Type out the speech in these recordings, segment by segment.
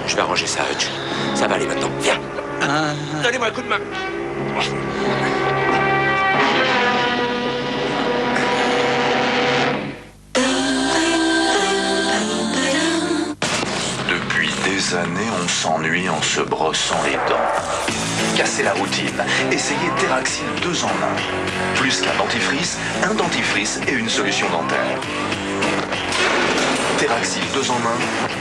Je vais arranger ça, Hutch. Ça va aller maintenant. Viens. Donnez-moi un coup de main. Depuis des années, on s'ennuie en se brossant les dents. Casser la routine. Essayez Theraxil 2 en 1. Plus qu'un dentifrice, un dentifrice et une solution dentaire. Theraxil 2 en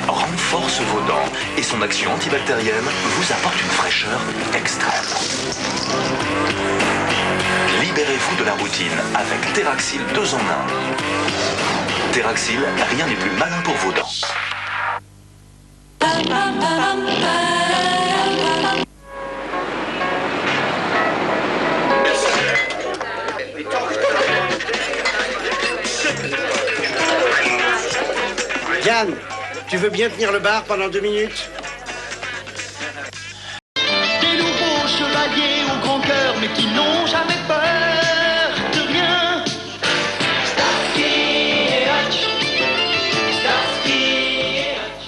1 renforce vos dents et son action antibactérienne vous apporte une fraîcheur extrême. Libérez-vous de la routine avec Theraxil 2 en 1. Theraxil, rien n'est plus malin pour vos dents. Yann, tu veux bien tenir le bar pendant 2 minutes? Des nouveaux chevaliers au grand cœur, mais qui n'ont jamais peur de rien. Starsky et Hutch, Starsky et Hutch.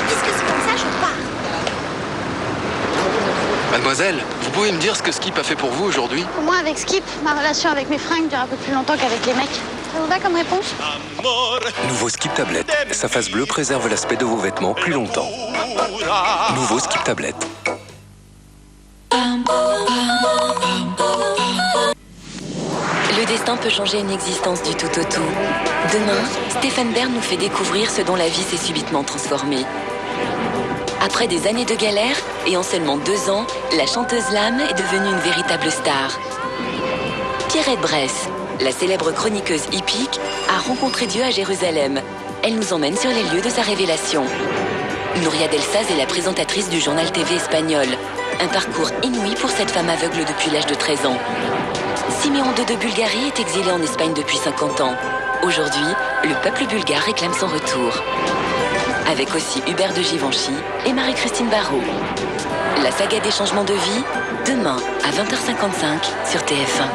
Puisque c'est comme ça, je pars. Mademoiselle, vous pouvez me dire ce que Skip a fait pour vous aujourd'hui? Pour moi, avec Skip, ma relation avec mes fringues dure un peu plus longtemps qu'avec les mecs. Ça vous va comme réponse? Nouveau Skip Tablette. Sa face bleue préserve l'aspect de vos vêtements plus longtemps. Nouveau Skip Tablette. Le destin peut changer une existence du tout au tout. Demain, Stéphane Bern nous fait découvrir ce dont la vie s'est subitement transformée. Après des années de galère, et en seulement 2 ans, la chanteuse Lame est devenue une véritable star. Pierrette Bresse, la célèbre chroniqueuse hippique, a rencontré Dieu à Jérusalem. Elle nous emmène sur les lieux de sa révélation. Nouria Delsaz est la présentatrice du journal TV espagnol. Un parcours inouï pour cette femme aveugle depuis l'âge de 13 ans. Siméon II de Bulgarie est exilé en Espagne depuis 50 ans. Aujourd'hui, le peuple bulgare réclame son retour. Avec aussi Hubert de Givenchy et Marie-Christine Barrault. La saga des changements de vie, demain à 20h55 sur TF1.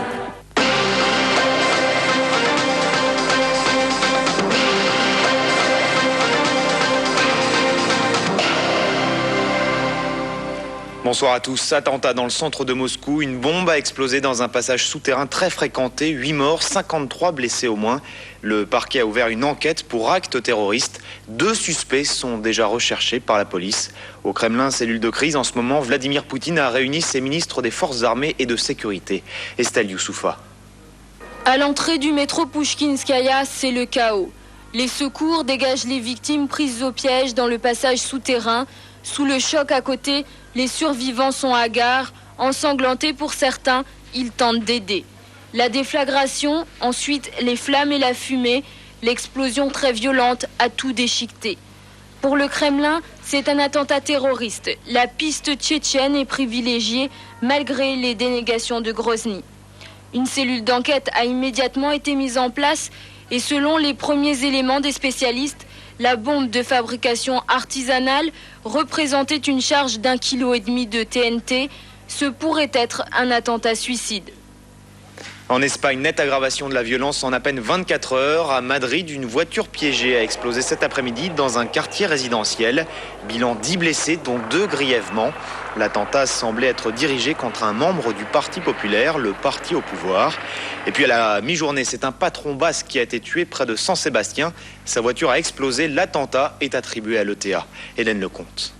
Bonsoir à tous. Attentat dans le centre de Moscou. Une bombe a explosé dans un passage souterrain très fréquenté. 8 morts, 53 blessés au moins. Le parquet a ouvert une enquête pour acte terroriste. 2 suspects sont déjà recherchés par la police. Au Kremlin, cellule de crise, en ce moment, Vladimir Poutine a réuni ses ministres des forces armées et de sécurité. Estelle Youssoufa. À l'entrée du métro Pouchkinskaya, c'est le chaos. Les secours dégagent les victimes prises au piège dans le passage souterrain. Sous le choc à côté, les survivants sont hagards, ensanglantés pour certains, ils tentent d'aider. La déflagration, ensuite les flammes et la fumée, l'explosion très violente a tout déchiqueté. Pour le Kremlin, c'est un attentat terroriste. La piste tchétchène est privilégiée malgré les dénégations de Grozny. Une cellule d'enquête a immédiatement été mise en place et selon les premiers éléments des spécialistes, la bombe de fabrication artisanale représentait une charge d'1,5 kg de TNT. Ce pourrait être un attentat suicide. En Espagne, nette aggravation de la violence en à peine 24 heures. À Madrid, une voiture piégée a explosé cet après-midi dans un quartier résidentiel. Bilan 10 blessés, dont 2 grièvement. L'attentat semblait être dirigé contre un membre du Parti populaire, le parti au pouvoir. Et puis à la mi-journée, c'est un patron basque qui a été tué près de San Sébastien. Sa voiture a explosé. L'attentat est attribué à l'ETA. Hélène Lecomte.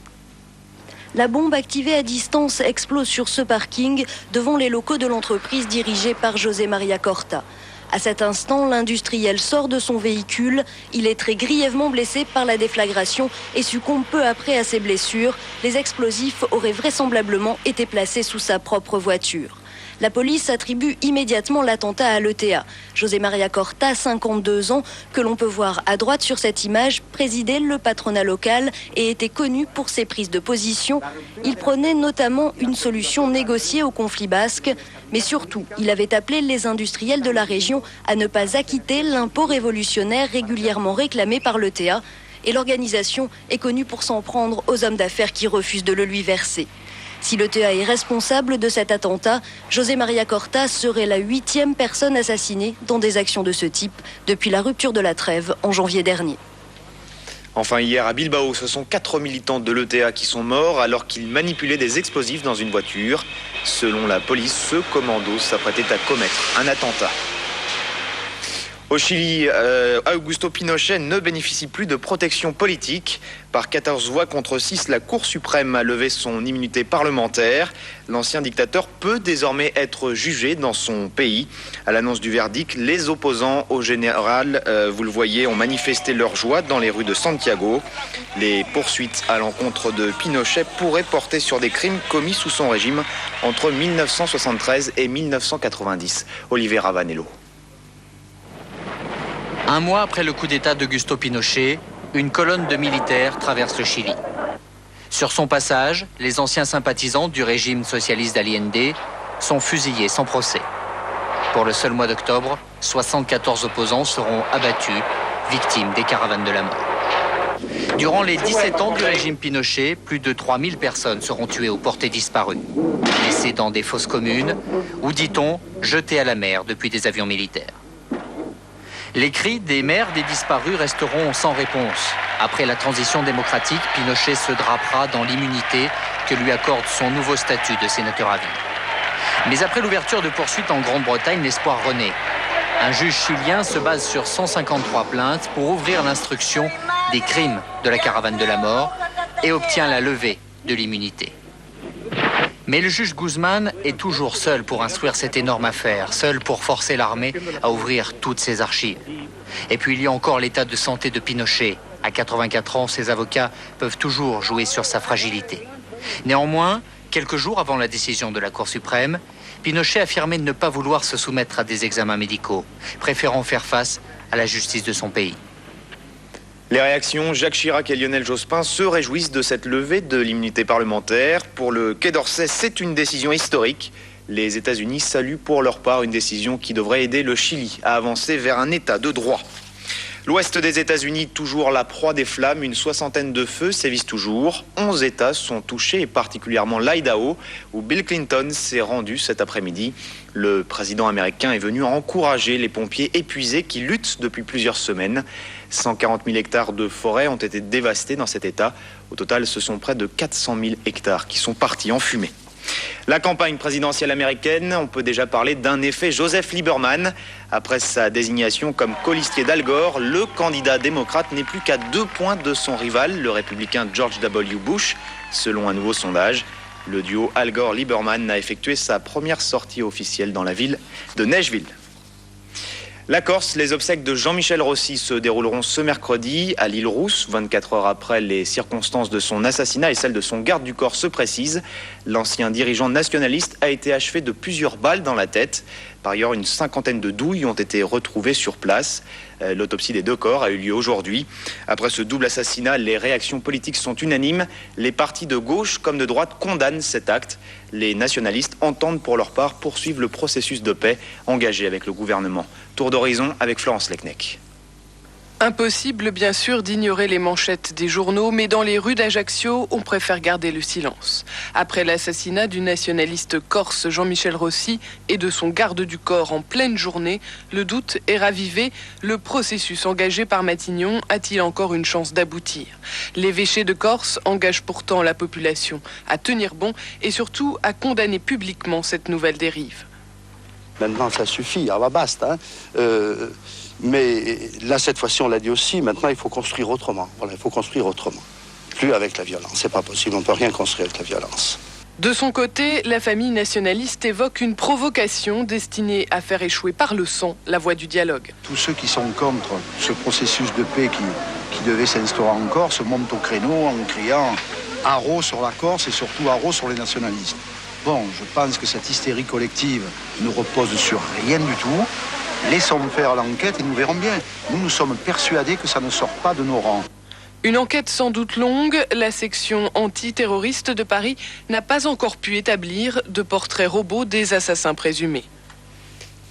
La bombe activée à distance explose sur ce parking devant les locaux de l'entreprise dirigée par José María Corta. À cet instant, l'industriel sort de son véhicule. Il est très grièvement blessé par la déflagration et succombe peu après à ses blessures. Les explosifs auraient vraisemblablement été placés sous sa propre voiture. La police attribue immédiatement l'attentat à l'ETA. José María Corta, 52 ans, que l'on peut voir à droite sur cette image, présidait le patronat local et était connu pour ses prises de position. Il prônait notamment une solution négociée au conflit basque, mais surtout, il avait appelé les industriels de la région à ne pas acquitter l'impôt révolutionnaire régulièrement réclamé par l'ETA. Et l'organisation est connue pour s'en prendre aux hommes d'affaires qui refusent de le lui verser. Si l'ETA est responsable de cet attentat, José María Corta serait la 8e personne assassinée dans des actions de ce type depuis la rupture de la trêve en janvier dernier. Enfin, hier à Bilbao, ce sont 4 militants de l'ETA qui sont morts alors qu'ils manipulaient des explosifs dans une voiture. Selon la police, ce commando s'apprêtait à commettre un attentat. Au Chili, Augusto Pinochet ne bénéficie plus de protection politique. Par 14 voix contre 6, la Cour suprême a levé son immunité parlementaire. L'ancien dictateur peut désormais être jugé dans son pays. À l'annonce du verdict, les opposants au général, vous le voyez, ont manifesté leur joie dans les rues de Santiago. Les poursuites à l'encontre de Pinochet pourraient porter sur des crimes commis sous son régime entre 1973 et 1990. Olivier Ravanello. Un mois après le coup d'État d'Augusto Pinochet, une colonne de militaires traverse le Chili. Sur son passage, les anciens sympathisants du régime socialiste d'Allende sont fusillés sans procès. Pour le seul mois d'octobre, 74 opposants seront abattus, victimes des caravanes de la mort. Durant les 17 ans du régime Pinochet, plus de 3000 personnes seront tuées ou portées disparues, laissées dans des fosses communes ou, dit-on, jetées à la mer depuis des avions militaires. Les cris des mères des disparus resteront sans réponse. Après la transition démocratique, Pinochet se drapera dans l'immunité que lui accorde son nouveau statut de sénateur à vie. Mais après l'ouverture de poursuites en Grande-Bretagne, l'espoir renaît. Un juge chilien se base sur 153 plaintes pour ouvrir l'instruction des crimes de la caravane de la mort et obtient la levée de l'immunité. Mais le juge Guzman est toujours seul pour instruire cette énorme affaire, seul pour forcer l'armée à ouvrir toutes ses archives. Et puis il y a encore l'état de santé de Pinochet. À 84 ans, ses avocats peuvent toujours jouer sur sa fragilité. Néanmoins, quelques jours avant la décision de la Cour suprême, Pinochet affirmait ne pas vouloir se soumettre à des examens médicaux, préférant faire face à la justice de son pays. Les réactions, Jacques Chirac et Lionel Jospin se réjouissent de cette levée de l'immunité parlementaire. Pour le Quai d'Orsay, c'est une décision historique. Les États-Unis saluent pour leur part une décision qui devrait aider le Chili à avancer vers un état de droit. L'ouest des États-Unis, toujours la proie des flammes, une soixantaine de feux sévissent toujours. 11 États sont touchés, et particulièrement l'Idaho, où Bill Clinton s'est rendu cet après-midi. Le président américain est venu encourager les pompiers épuisés qui luttent depuis plusieurs semaines. 140 000 hectares de forêt ont été dévastés dans cet état. Au total, ce sont près de 400 000 hectares qui sont partis en fumée. La campagne présidentielle américaine, on peut déjà parler d'un effet Joseph Lieberman. Après sa désignation comme colistier d'Al Gore, le candidat démocrate n'est plus qu'à 2 points de son rival, le républicain George W. Bush. Selon un nouveau sondage, le duo Al Gore-Lieberman a effectué sa première sortie officielle dans la ville de Nashville. La Corse, les obsèques de Jean-Michel Rossi se dérouleront ce mercredi à l'île Rousse. 24 heures après, les circonstances de son assassinat et celles de son garde du corps se précisent. L'ancien dirigeant nationaliste a été achevé de plusieurs balles dans la tête. Par ailleurs, une cinquantaine de douilles ont été retrouvées sur place. L'autopsie des 2 corps a eu lieu aujourd'hui. Après ce double assassinat, les réactions politiques sont unanimes. Les partis de gauche comme de droite condamnent cet acte. Les nationalistes entendent pour leur part poursuivre le processus de paix engagé avec le gouvernement. Tour d'horizon avec Florence Lecnec. Impossible, bien sûr, d'ignorer les manchettes des journaux, mais dans les rues d'Ajaccio, on préfère garder le silence. Après l'assassinat du nationaliste corse Jean-Michel Rossi et de son garde du corps en pleine journée, le doute est ravivé. Le processus engagé par Matignon a-t-il encore une chance d'aboutir? L'évêché de Corse engage pourtant la population à tenir bon et surtout à condamner publiquement cette nouvelle dérive. Maintenant, ça suffit, basta. Mais là, cette fois-ci, on l'a dit aussi, maintenant, il faut construire autrement. Voilà, il faut construire autrement. Plus avec la violence, c'est pas possible, on ne peut rien construire avec la violence. De son côté, la famille nationaliste évoque une provocation destinée à faire échouer par le sang la voie du dialogue. Tous ceux qui sont contre ce processus de paix qui devait s'instaurer en Corse montent au créneau en criant « haro sur la Corse » et surtout « haro sur les nationalistes ». Bon, je pense que cette hystérie collective ne repose sur rien du tout. Laissons faire l'enquête et nous verrons bien. Nous sommes persuadés que ça ne sort pas de nos rangs. Une enquête sans doute longue, la section antiterroriste de Paris n'a pas encore pu établir de portrait robot des assassins présumés.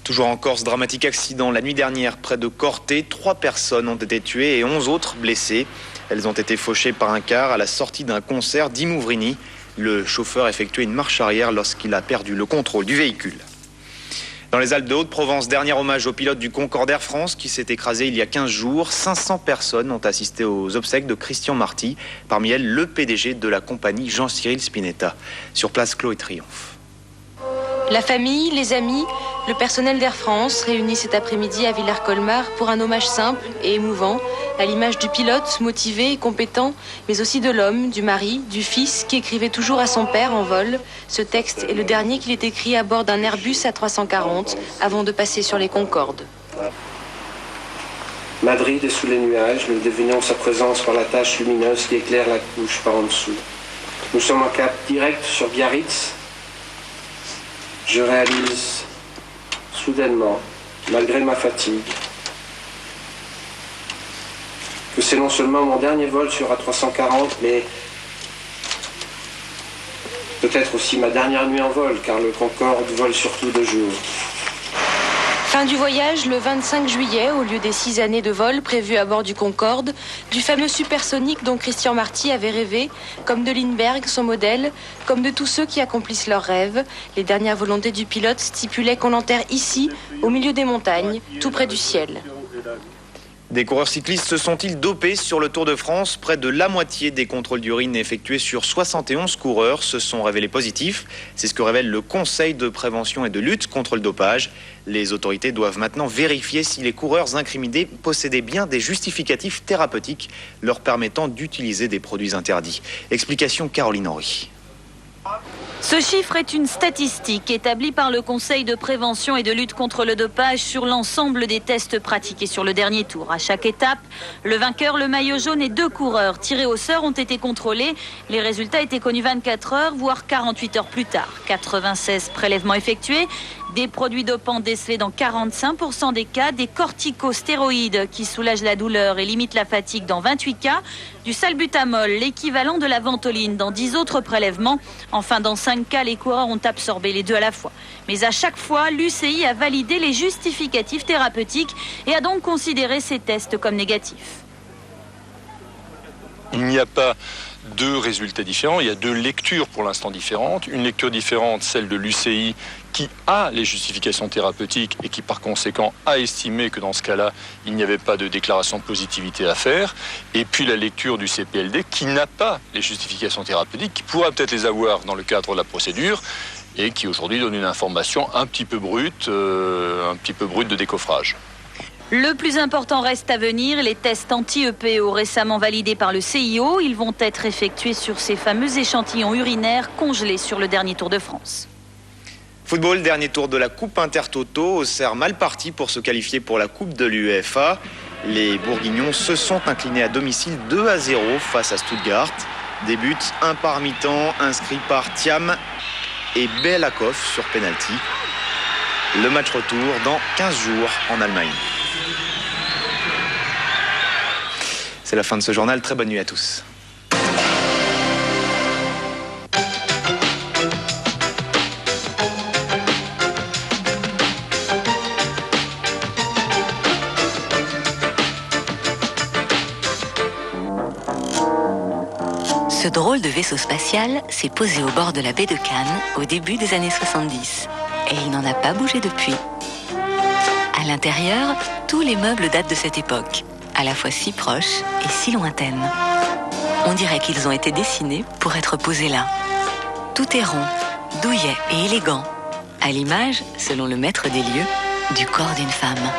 Toujours en Corse, dramatique accident la nuit dernière près de Corté. 3 personnes ont été tuées et 11 autres blessées. Elles ont été fauchées par un car à la sortie d'un concert d'Imouvrini. Le chauffeur effectuait une marche arrière lorsqu'il a perdu le contrôle du véhicule. Dans les Alpes de Haute-Provence, dernier hommage au pilote du Concorde Air France qui s'est écrasé il y a 15 jours. 500 personnes ont assisté aux obsèques de Christian Marty, parmi elles le PDG de la compagnie Jean-Cyril Spinetta. Sur place, Chloé Triomphe. La famille, les amis, le personnel d'Air France réunis cet après-midi à Villers-Colmar pour un hommage simple et émouvant à l'image du pilote motivé et compétent, mais aussi de l'homme, du mari, du fils qui écrivait toujours à son père en vol. Ce texte est le dernier qu'il ait écrit à bord d'un Airbus A340 avant de passer sur les Concordes. Madrid est sous les nuages, nous devinons sa présence par la tache lumineuse qui éclaire la couche par en dessous. Nous sommes en cap direct sur Biarritz. Je réalise soudainement, malgré ma fatigue, que c'est non seulement mon dernier vol sur A340, mais peut-être aussi ma dernière nuit en vol, car le Concorde vole surtout de jour. Fin du voyage le 25 juillet, au lieu des 6 années de vol prévues à bord du Concorde, du fameux supersonique dont Christian Marty avait rêvé, comme de Lindbergh, son modèle, comme de tous ceux qui accomplissent leurs rêves. Les dernières volontés du pilote stipulaient qu'on l'enterre ici, au milieu des montagnes, tout près du ciel. Des coureurs cyclistes se sont-ils dopés sur le Tour de France? Près de la moitié des contrôles d'urine effectués sur 71 coureurs se sont révélés positifs. C'est ce que révèle le Conseil de prévention et de lutte contre le dopage. Les autorités doivent maintenant vérifier si les coureurs incriminés possédaient bien des justificatifs thérapeutiques leur permettant d'utiliser des produits interdits. Explication Caroline Henry. Ce chiffre est une statistique établie par le Conseil de prévention et de lutte contre le dopage sur l'ensemble des tests pratiqués sur le dernier tour. À chaque étape, le vainqueur, le maillot jaune et 2 coureurs tirés au sort ont été contrôlés. Les résultats étaient connus 24 heures, voire 48 heures plus tard. 96 prélèvements effectués, des produits dopants décelés dans 45% des cas, des corticostéroïdes qui soulagent la douleur et limitent la fatigue dans 28 cas, du salbutamol, l'équivalent de la ventoline dans 10 autres prélèvements. Enfin, dans 5 cas, les coureurs ont absorbé les deux à la fois. Mais à chaque fois, l'UCI a validé les justificatifs thérapeutiques et a donc considéré ces tests comme négatifs. Il n'y a pas 2 résultats différents, il y a 2 lectures pour l'instant différentes. Une lecture différente, celle de l'UCI, qui a les justifications thérapeutiques et qui par conséquent a estimé que dans ce cas-là, il n'y avait pas de déclaration de positivité à faire. Et puis la lecture du CPLD qui n'a pas les justifications thérapeutiques, qui pourra peut-être les avoir dans le cadre de la procédure et qui aujourd'hui donne une information un petit peu brute de décoffrage. Le plus important reste à venir, les tests anti-EPO récemment validés par le CIO. Ils vont être effectués sur ces fameux échantillons urinaires congelés sur le dernier Tour de France. Football, dernier tour de la Coupe Intertoto. Auxerre mal parti pour se qualifier pour la Coupe de l'UEFA. Les Bourguignons se sont inclinés à domicile 2-0 face à Stuttgart. Des buts, un par mi-temps, inscrits par Thiam et Belakov sur penalty. Le match retour dans 15 jours en Allemagne. C'est la fin de ce journal. Très bonne nuit à tous. Ce drôle de vaisseau spatial s'est posé au bord de la baie de Cannes au début des années 70. Et il n'en a pas bougé depuis. À l'intérieur, tous les meubles datent de cette époque, à la fois si proches et si lointaines. On dirait qu'ils ont été dessinés pour être posés là. Tout est rond, douillet et élégant, à l'image, selon le maître des lieux, du corps d'une femme.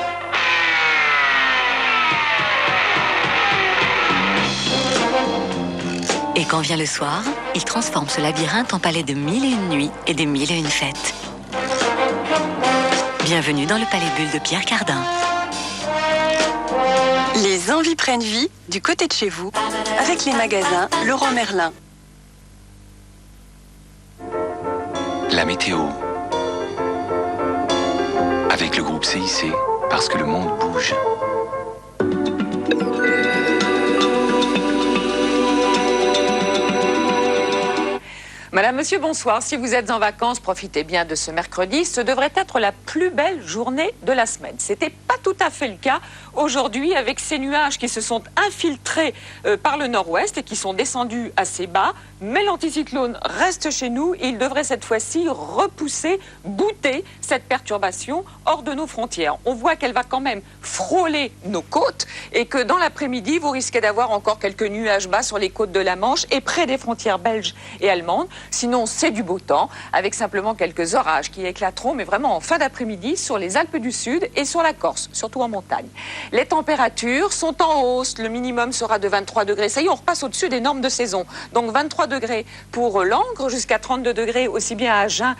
Et quand vient le soir, il transforme ce labyrinthe en palais de 1001 nuits et des 1001 fêtes. Bienvenue dans le Palais Bulle de Pierre Cardin. Les envies prennent vie du côté de chez vous avec les magasins Leroy Merlin. La météo. Avec le groupe CIC, parce que le monde bouge. Madame, monsieur, bonsoir. Si vous êtes en vacances, profitez bien de ce mercredi. Ce devrait être la plus belle journée de la semaine. C'était pas tout à fait le cas aujourd'hui avec ces nuages qui se sont infiltrés par le nord-ouest et qui sont descendus assez bas. Mais l'anticyclone reste chez nous et il devrait cette fois-ci repousser, bouter cette perturbation hors de nos frontières. On voit qu'elle va quand même frôler nos côtes et que dans l'après-midi, vous risquez d'avoir encore quelques nuages bas sur les côtes de la Manche et près des frontières belges et allemandes. Sinon, c'est du beau temps avec simplement quelques orages qui éclateront, mais vraiment en fin d'après-midi sur les Alpes du Sud et sur la Corse, surtout en montagne. Les températures sont en hausse. Le minimum sera de 23 degrés. Ça y est, on repasse au-dessus des normes de saison. Donc 23 degrés pour Langres, jusqu'à 32 degrés aussi bien à Agen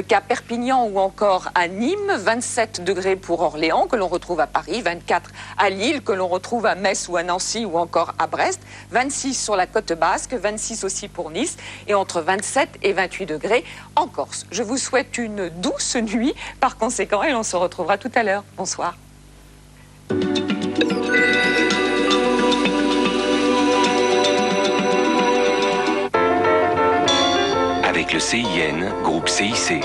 qu'à Perpignan ou encore à Nîmes, 27 degrés pour Orléans que l'on retrouve à Paris, 24 à Lille que l'on retrouve à Metz ou à Nancy ou encore à Brest, 26 sur la côte basque, 26 aussi pour Nice et entre 27 et 28 degrés en Corse. Je vous souhaite une douce nuit par conséquent et on se retrouvera tout à l'heure. Bonsoir. Avec le CIN, groupe CIC.